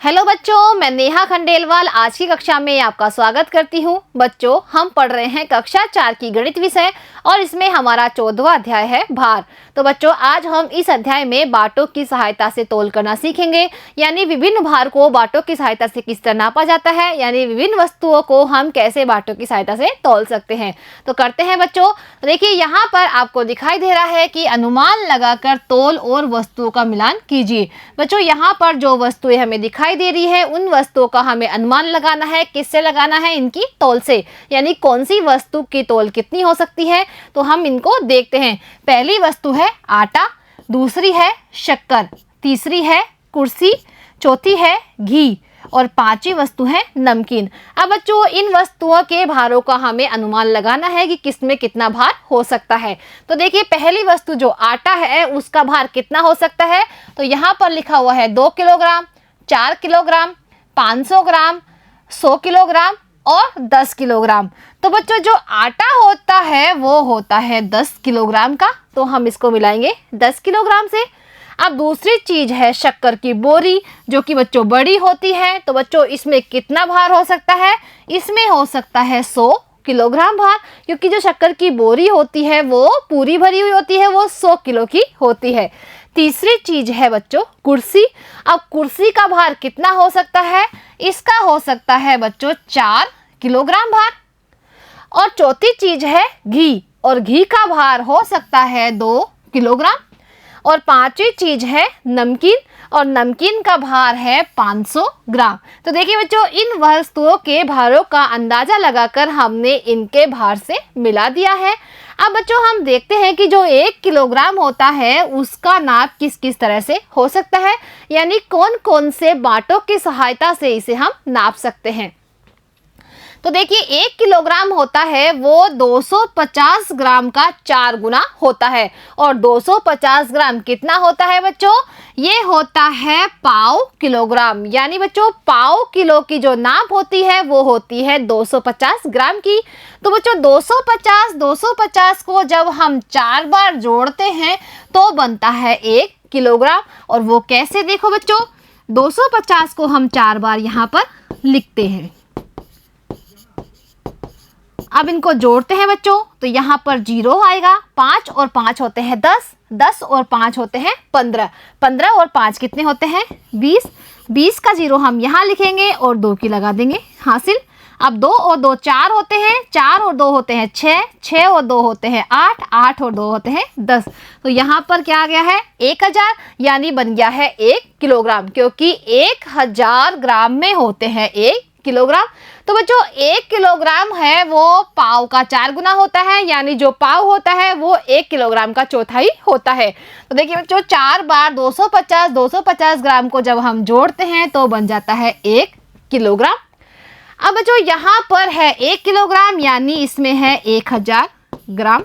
Hello बच्चों, मैं नेहा खंडेलवाल आज की कक्षा में आपका स्वागत करती हूँ। बच्चों, हम पढ़ रहे हैं कक्षा 4 की गणित विषय और इसमें हमारा 14वां अध्याय है भार। तो बच्चों, आज हम इस अध्याय में बाटों की सहायता से तोल करना सीखेंगे, यानी विभिन्न भार को बाटों की सहायता से किस तरह नापा जाता है, यानी विभिन्न वस्तुओं को हम कैसे बाटों की सहायता से तोल सकते हैं। तो करते हैं बच्चों। तो देखिए, यहाँ पर आपको दिखाई दे रहा है कि अनुमान लगाकर तोल और वस्तुओं का मिलान कीजिए। बच्चों, यहाँ पर जो वस्तुएं हमें दिखाई दे रही है उन वस्तुओं का हमें अनुमान लगाना है। किससे लगाना है? इनकी तोल से, यानी कौन सी वस्तु की तोल कितनी हो सकती है। तो हम इनको देखते हैं। पहली वस्तु है आटा, दूसरी है शक्कर, तीसरी है कुर्सी, चौथी है घी और पांचवी वस्तु है नमकीन। अब बच्चों, इन वस्तुओं के भारों का हमें अनुमान लगाना है कि किसमें कितना भार हो सकता है। तो देखिए, पहली वस्तु जो आटा है उसका भार कितना हो सकता है। तो यहाँ पर लिखा हुआ है 2 किलोग्राम, 4 किलोग्राम, 500 ग्राम, 100 किलोग्राम और 10 किलोग्राम। तो बच्चों, जो आटा होता है वो होता है 10 किलोग्राम का, तो हम इसको मिलाएंगे 10 किलोग्राम से। अब दूसरी चीज है शक्कर की बोरी, जो कि बच्चों बड़ी होती है। तो बच्चों, इसमें कितना भार हो सकता है? इसमें हो सकता है 100 किलोग्राम भार, क्योंकि जो शक्कर की बोरी होती है वो पूरी भरी हुई होती है, वो 100 किलो की होती है। तीसरी चीज है बच्चों कुर्सी। अब कुर्सी का भार कितना हो सकता है? इसका हो सकता है बच्चों 4 किलोग्राम भार। और चौथी चीज है घी, और घी का भार हो सकता है 2 किलोग्राम। और पांचवी चीज है नमकीन, और नमकीन का भार है 500 ग्राम। तो देखिए बच्चों, इन वस्तुओं के भारों का अंदाजा लगाकर हमने इनके भार से मिला दिया है। अब बच्चों, हम देखते हैं कि जो 1 किलोग्राम होता है उसका नाप किस किस तरह से हो सकता है, यानी कौन कौन से बाटों की सहायता से इसे हम नाप सकते हैं। तो देखिए, 1 किलोग्राम होता है वो 250 ग्राम का 4 गुना होता है। और 250 ग्राम कितना होता है बच्चों? ये होता है पाव किलोग्राम, यानी बच्चों पाव किलो की जो नाप होती है वो होती है 250 ग्राम की। तो बच्चों 250 को जब हम 4 बार जोड़ते हैं तो बनता है 1 किलोग्राम। और वो कैसे? देखो बच्चों, 250 को हम 4 बार यहाँ पर लिखते हैं। अब इनको जोड़ते हैं बच्चों, तो यहाँ पर 0 आएगा। 5 और 5 होते हैं 10, 10 और 5 होते हैं 15, 15 और 5 कितने होते हैं? 20, 20 का 0 हम यहाँ लिखेंगे और 2 की लगा देंगे हासिल। अब 2 और 2 4 होते हैं, 4 और 2 होते हैं 6, 6 और 2 होते हैं 8, 8 और 2 होते हैं 10। तो यहाँ पर क्या आ गया है? 1000, यानी बन गया है 1 किलोग्राम, क्योंकि 1000 ग्राम में होते हैं 1 किलोग्राम। तो बच्चों, 1 किलोग्राम है वो पाव का 4 गुना होता है, यानी जो पाव होता है वो 1 किलोग्राम का चौथाई होता है। तो देखिए बच्चों, 4 बार 250 ग्राम को जब हम जोड़ते हैं तो बन जाता है 1 किलोग्राम। अब बच्चों, यहाँ पर है 1 किलोग्राम, यानी इसमें है 1000 ग्राम।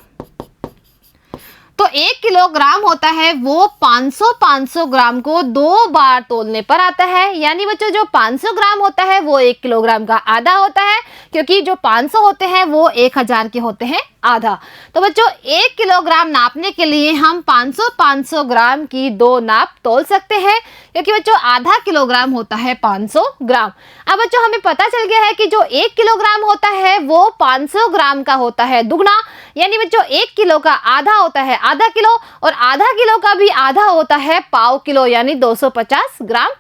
तो 1 किलोग्राम होता है वो 500 ग्राम को 2 बार तोलने पर आता है। यानी बच्चों, जो 500 ग्राम होता है वो 1 किलोग्राम का आधा होता है, क्योंकि जो 500 होते हैं वो 1000 के होते हैं आधा। तो बच्चों, 1 किलोग्राम नापने के लिए हम 500 ग्राम की 2 नाप तोल सकते हैं, क्योंकि बच्चों आधा किलोग्राम होता है 500 ग्राम। अब बच्चों, हमें पता चल गया है कि जो 1 किलोग्राम होता है वो 500 ग्राम का होता है दुगना, यानी बच्चों 1 किलो का आधा होता है आधा किलो, और आधा किलो का भी आधा होता है पाव किलो, यानी 250 ग्राम।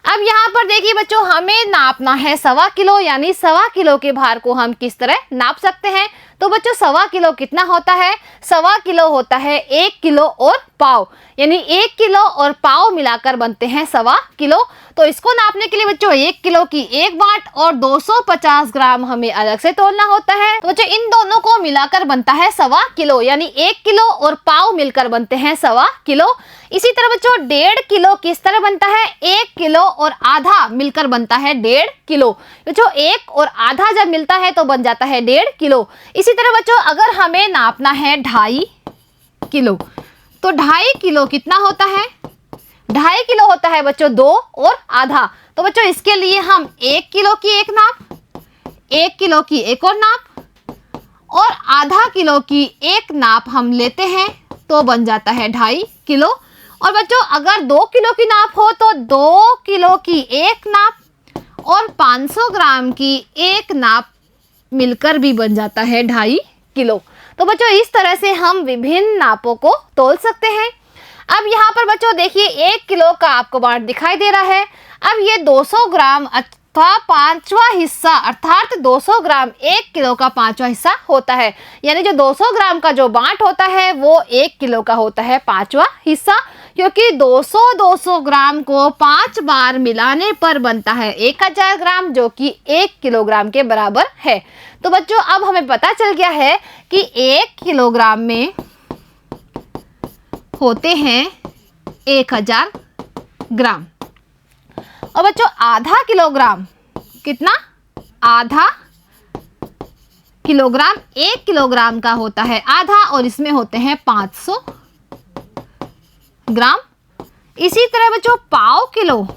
अब यहाँ पर देखिए बच्चों, हमें नापना है 1.25 किलो, यानी 1.25 किलो के भार को हम किस तरह नाप सकते हैं। तो बच्चों 1.25 किलो कितना होता है? 1.25 किलो होता है 1 किलो और पाव, यानी 1 किलो और पाव मिलाकर बनते हैं 1.25 किलो। तो इसको नापने के लिए बच्चों 1 किलो की 1 बाट और 250 ग्राम हमें अलग से तोलना होता है। तो बच्चों, इन दोनों को मिलाकर बनता है 1.25 किलो, यानी 1 किलो और पाव मिलकर बनते हैं 1.25 किलो। इसी तरह बच्चों 1.5 किलो किस तरह बनता है? 1 किलो और आधा मिलकर बनता है 1.5 किलो। बच्चों 1 और आधा जब मिलता है तो बन जाता है 1.5 किलो। इसी तरह बच्चों, अगर हमें नापना है 2.5 किलो, तो 2.5 किलो कितना होता है? 2.5 किलो होता है बच्चों 2 और आधा। तो बच्चों, इसके लिए हम 1 किलो की 1 नाप, 1 किलो की 1 और नाप, और आधा किलो की 1 नाप हम लेते हैं तो बन जाता है 2.5 किलो। और बच्चों अगर 2 किलो की नाप हो तो 2 किलो की एक नाप और 500 ग्राम की एक नाप मिलकर भी बन जाता है 2.5 किलो। तो बच्चों इस तरह से हम विभिन्न नापों को तोल सकते हैं। अब यहाँ पर बच्चों देखिए 1 किलो का आपको बाट दिखाई दे रहा है। अब ये 200 ग्राम अथवा 5वां हिस्सा अर्थात 200 ग्राम 1 किलो का 5वां हिस्सा होता है। यानी जो 200 ग्राम का जो बाट होता है वो 1 किलो का होता है 5वां हिस्सा, क्योंकि 200 ग्राम को 5 बार मिलाने पर बनता है 1000 ग्राम, जो कि 1 किलोग्राम के बराबर है। तो बच्चों अब हमें पता चल गया है कि 1 किलोग्राम में होते हैं 1000 ग्राम। और बच्चों आधा किलोग्राम कितना? आधा किलोग्राम 1 किलोग्राम का होता है आधा, और इसमें होते हैं 500 ग्राम। इसी तरह बच्चों पाव किलो,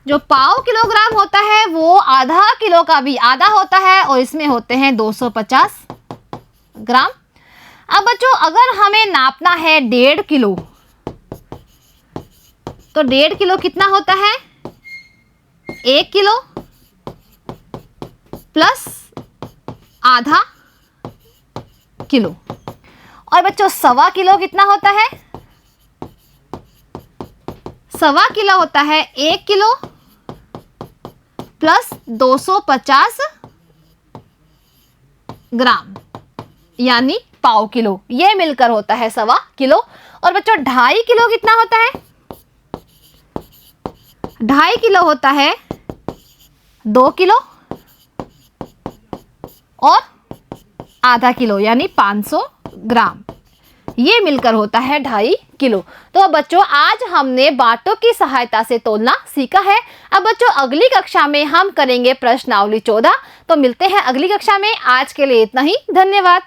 जो पाव किलोग्राम होता है वो आधा किलो का भी आधा होता है, और इसमें होते हैं 250 ग्राम। अब बच्चों अगर हमें नापना है 1.5 किलो, तो 1.5 किलो कितना होता है? 1 किलो प्लस आधा किलो। और बच्चों 1.25 किलो कितना होता है? 1.25 किलो होता है 1 किलो प्लस 250 ग्राम, यानी पाव किलो। ये मिलकर होता है 1.25 किलो। और बच्चों 2.5 किलो कितना होता है? 2.5 किलो होता है 2 किलो और आधा किलो, यानी 500 ग्राम। ये मिलकर होता है 2.5 किलो। तो बच्चों आज हमने बाटों की सहायता से तोलना सीखा है। अब बच्चों अगली कक्षा में हम करेंगे प्रश्नावली 14। तो मिलते हैं अगली कक्षा में। आज के लिए इतना ही, धन्यवाद।